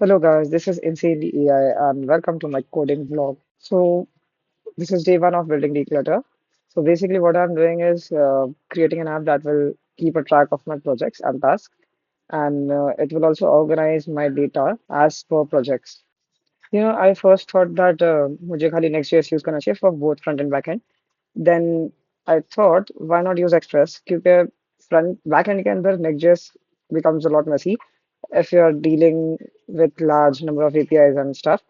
Hello guys, this is Insanely AI and welcome to my coding vlog. So this is day one of building declutter. So basically what I'm doing is creating an app that will keep a track of my projects and tasks and it will also organize my data as per projects. I first thought that मुझे खाली Next.js use करना चाहिए for both front and back end. Then I thought why not use Express क्योंकि front back end के अंदर Next.js becomes a lot messy if you're dealing with large number of APIs and stuff.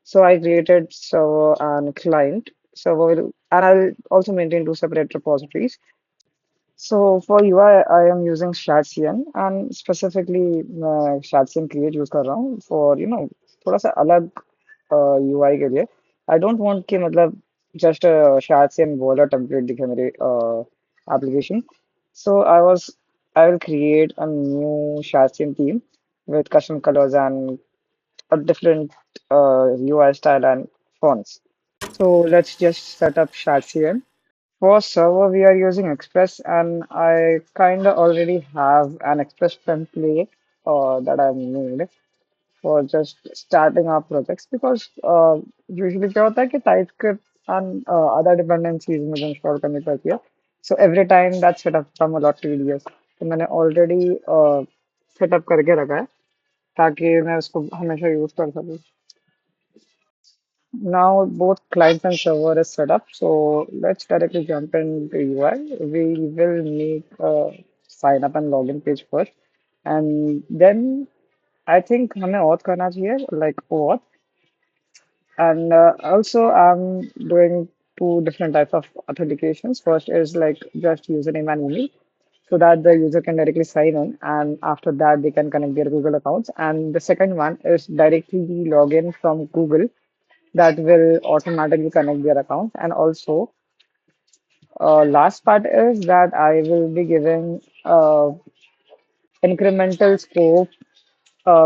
So I created server and client. And I'll also maintain two separate repositories. So for UI, I am using ShadCN and specifically ShadCN create use कर रहा हूँ for थोड़ा सा अलग UI के लिए. I don't want कि मतलब just a ShadCN वाला template दिखे मेरे application. So I will create a new ShadCN theme with custom colors and a different UI style and fonts. So let's just set up ShadCN. For server, we are using Express, and I kind of already have an Express template that I've made for just starting our projects because usually क्या होता है कि TypeScript and other dependencies मुझे install करनी पड़ती है. So every time that setup become a lot tedious. तो मैंने already setup करके रखा है ताकि मैं उसको हमेशा यूज कर सकूँ. Now both client and server is set up, so let's directly jump into UI. We will make a sign up and login page first, and then I think हमें auth करना चाहिए like auth, and also I'm doing two different types of authentications. First is like just username and email, so that the user can directly sign in, and after that they can connect their Google accounts. And the second one is directly login from Google that will automatically connect their account. And also, last part is that I will be giving incremental scope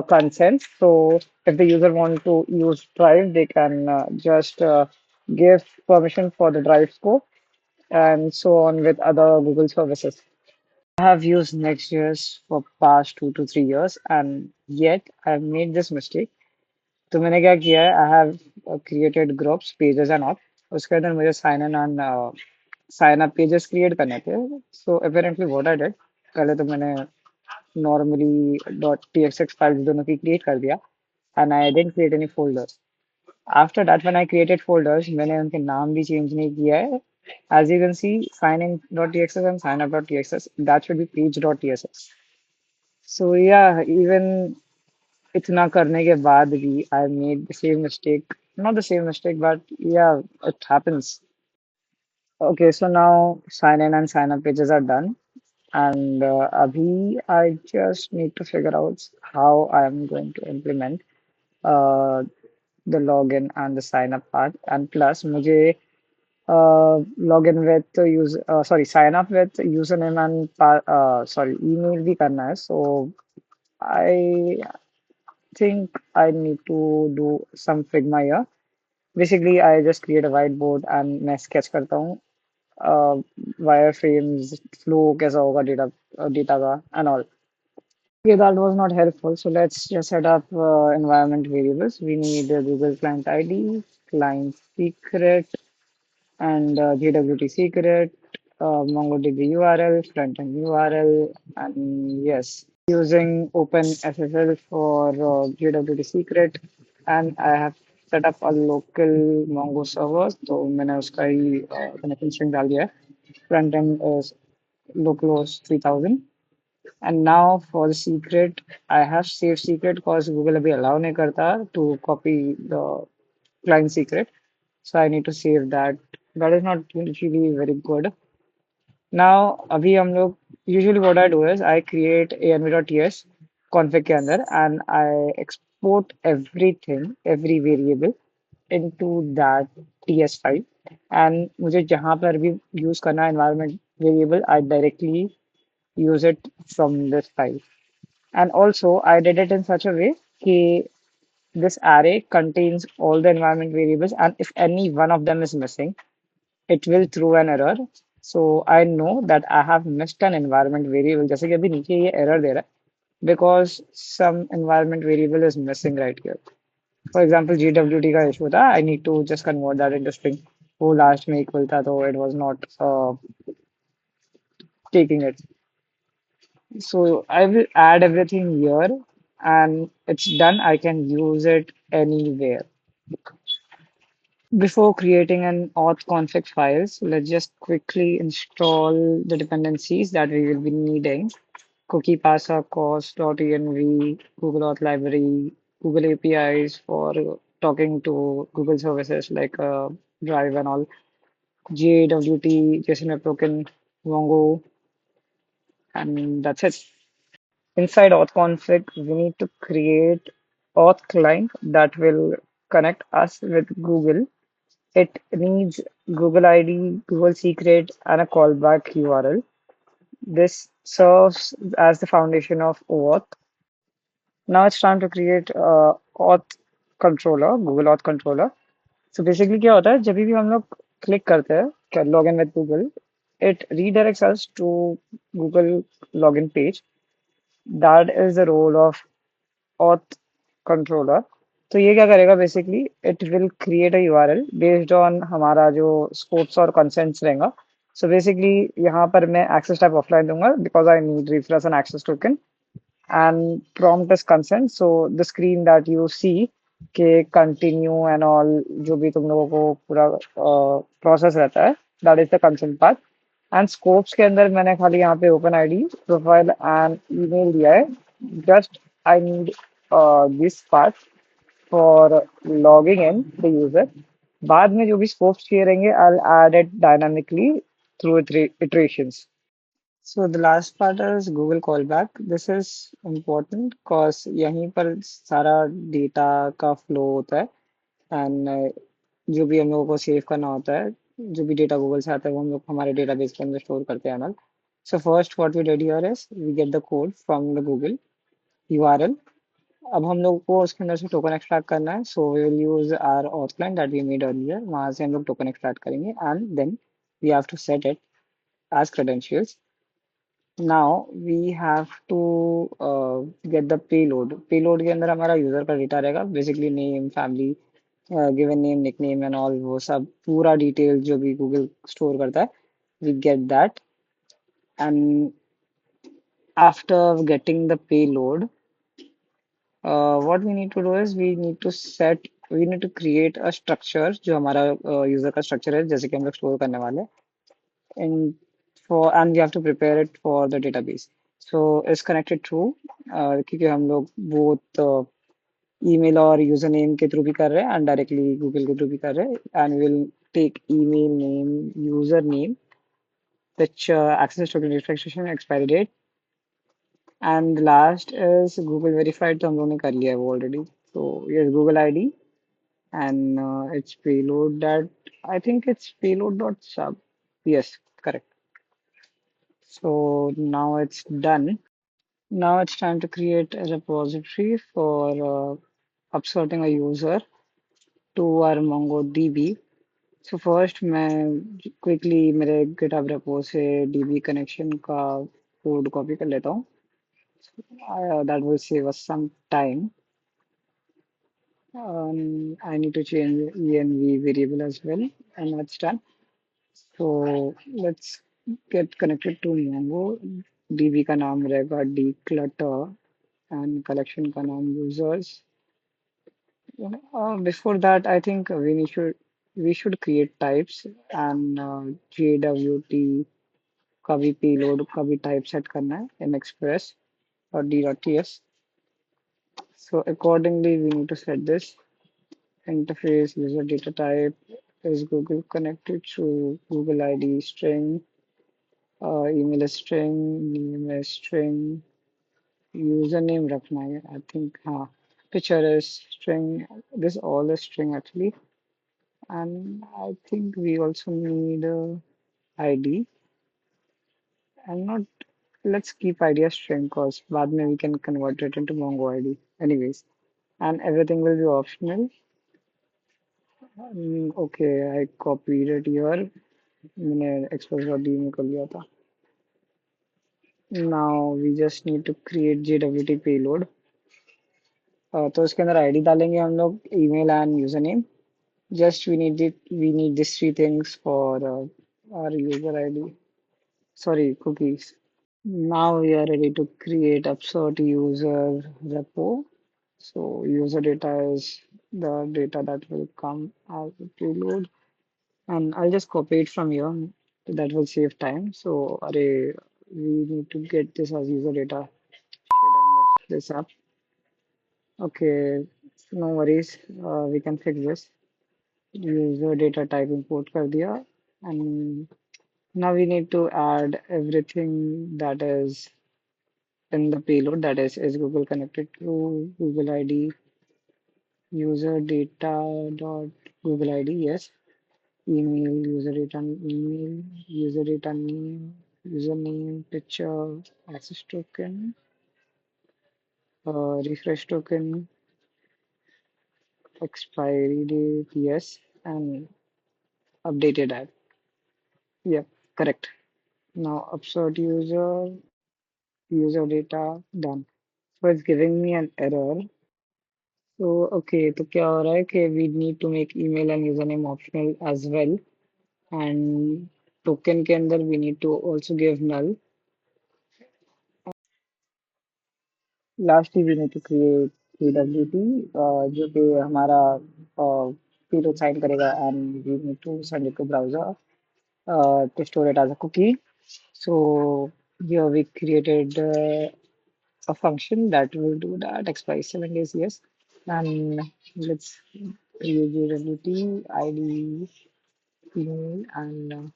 consent. So if the user want to use Drive, they can just give permission for the Drive scope and so on with other Google services. I have used Next.js for past 2 to 3 years, and yet I've made this mistake. तो मैंने क्या किया है I have created groups pages and all उसके अंदर मुझे sign in and sign up pages create करने थे so apparently what I did पहले तो मैंने नॉर्मली डॉट txx फाइल्स दोनों की क्रिएट कर दिया and I didn't create any folders after that when I created folders मैंने उनके नाम भी चेंज नहीं किया है as you can see sign in .txs and sign up .txs that should be page.txs so yeah even इतना करने के बाद भी I made the same mistake. Not the same mistake, but yeah, it happens. Okay, so now sign in and sign up pages are done. And abhi I just need to figure out how I am going to implement uh, the login and the sign up part. And plus, मुझे login with sorry, sign up with username and sorry, email भी करना है. So I think I need to do some Figma here. Basically, I just create a whiteboard and मैं sketch करता हूँ wireframes, flow कैसा होगा data का and all. Okay, that was not helpful. So let's just set up environment variables. We need a Google Client ID, client secret, and JWT secret, MongoDB URL, front-end URL, and yes, using OpenSSL for JWT secret, and I have set up a local Mongo server, तो मैंने उसका ही connection string डाल दिया है. Front end is localhost 3000, and now for the secret, I have saved secret because Google अभी allow नहीं करता to copy the client secret. So I need to save that. That is not usually very good. Now अभी हम लोग usually what I do is I create env.ts config के अंदर and I export everything every variable into that ts file and मुझे जहाँ पर भी use करना है environment variable I directly use it from this file and also I did it in such a way that this array contains all the environment variables and if any one of them is missing it will throw an error. So I know that I have missed an environment variable. जैसे कि अभी नीचे ये error दे रहा है. because some environment variable is missing right here. For example, GWT का issue था. I need to just convert that into string. वो last में equal था, तो it was not taking it. So I will add everything here, and it's done. I can use it anywhere. Before creating an auth config files, let's just quickly install the dependencies that we will be needing. Cookie passer, cost.env, Google Auth library, Google APIs for talking to Google services like Drive and all, JWT, JSON Web Token, Mongo, and that's it. Inside auth config, we need to create auth client that will connect us with Google. It needs Google ID, Google secret, and a callback URL. This serves as the foundation of OAuth. Now it's time to create auth controller, Google Auth controller. So basically क्या होता है जब भी हम लोग click करते हैं login with Google, it redirects us to Google login page. That is the role of auth controller. तो ये क्या करेगा basically it will create a URL based on हमारा जो स्कोप्स और कंसेंट्स रहेगा. सो बेसिकली यहाँ पर मैं एक्सेस टाइप ऑफलाइन दूंगा because I need reference and access token and prompt is consent. So the screen that you see के continue and all जो भी तुम लोगों को पूरा प्रोसेस रहता है that is the consent part. And scopes के अंदर मैंने खाली यहाँ पे open ID, profile and email दिया है. Just I need this part for logging in the user. बाद में जो भी scopes चाहिए रहेंगे I'll add it dynamically through iterations. So the last part is Google callback. This is important because यहीं पर सारा डेटा का फ्लो होता है एंड जो भी हम लोगों को सेव करना होता है जो भी डेटा गूगल से आता है वो हम लोग हमारे डेटाबेस के अंदर स्टोर करते हैं ML. So first what we did here is we get the code from the Google URL. अब हम लोग को उसके अंदर से टोकन एक्सट्रैक्ट करना है so we will use our auth client that we made earlier. वहां से हम लोग टोकन एक्सट्रैक्ट करेंगे and then we have to set it as credentials. Now we have to get the payload. Payload के अंदर हमारा यूजर का data रहेगा basically name family given name nickname and all वो सब पूरा डिटेल जो भी गूगल स्टोर करता है we get that. And after getting the payload what we need to do is we need to create a structure जो हमारा user का स्ट्रक्चर है जैसे कि हम लोग स्टोर करने वाले हैं and and we have to prepare it for the database. So is connected through क्योंकि हम लोग both email और यूजर नेम के थ्रू भी कर रहे हैं एंड डायरेक्टली गूगल के थ्रू भी कर रहे हैं and will take email name user name which access token registration expiry date and last is Google verified तो हम लोगों ने कर लिया है वो already. So yes Google ID and it's payload that I think it's payload dot sub. Yes, correct. So now it's done. Now it's time to create a repository for upsorting a user to our MongoDB. So first मैं quickly मेरे GitHub repo से DB connection का code copy कर लेता हूँ. That will save us some time. I need to change env variable as well, and that's done. So let's get connected to Mongo. DB का नाम रहेगा declutter and collection का नाम users. Before that, I think we should create types and JWT का भी payload का भी type set करना है in express or d.ts. So accordingly, we need to set this interface user data type is Google connected to Google ID string, email is string, name is string, username रखना है I think हाँ. Picture is string. This all is string actually. And I think we also need a ID. And not, let's keep ID as string because बाद में we can convert it into Mongo ID. Anyways, and everything will be optional. Okay, I copied it here. मैंने expose.d में कर लिया था. Now we just need to create JWT payload. तो इसके अंदर आईडी डालेंगे हम लोग, email and username. Just we need these three things for our user ID. Sorry, cookies. Now we are ready to create upsert user repo. So user data is the data that will come as a payload. And I'll just copy it from here. That will save time. So array, we need to get this as user data. Should I mess this up? Okay, no worries. We can fix this. User data type import कर दिया. And now we need to add everything that is in the payload, that is Google connected to Google ID, user data dot Google ID, yes, email, user data email, user data name, username, picture, access token, refresh token, expiry date, yes, and updated ad. Yep, correct. Now upsert user data done. So it's giving me an error. So okay, तो क्या हो रहा है कि we need to make email and username optional as well, and token के अंदर we need to also give null. Lastly, we need to create PWT जो कि हमारा payload sign करेगा, and we need to send it to browser to store it as a cookie. So here we created a function that will do that, expires 7 days, yes. And let's use UWT, ID, email, and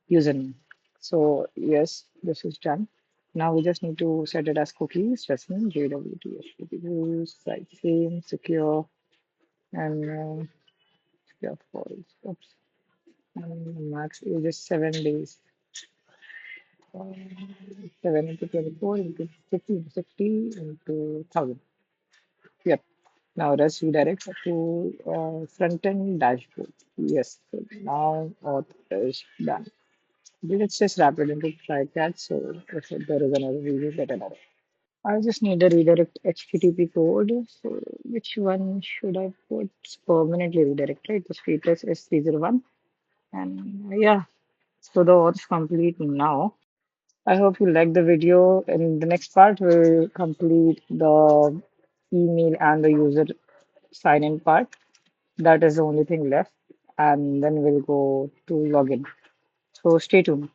username. So yes, this is done. Now we just need to set it as cookies, just in JWT, rules, site same, secure, and secure false. Oops. And max age is 7 days. 7 into 24 into 50 into 60 into 1000. Yep. Now let's redirect to front-end dashboard. Yes. So now auth is done. Let's just wrap it into try catch. So if there is another, we will get another. I just need a redirect HTTP code. So which one should I put? It's permanently redirect, right? The status is 301. And yeah, so the auth is complete now. I hope you liked the video. In the next part, we'll complete the email and the user sign-in part. That is the only thing left. And then we'll go to login. So stay tuned.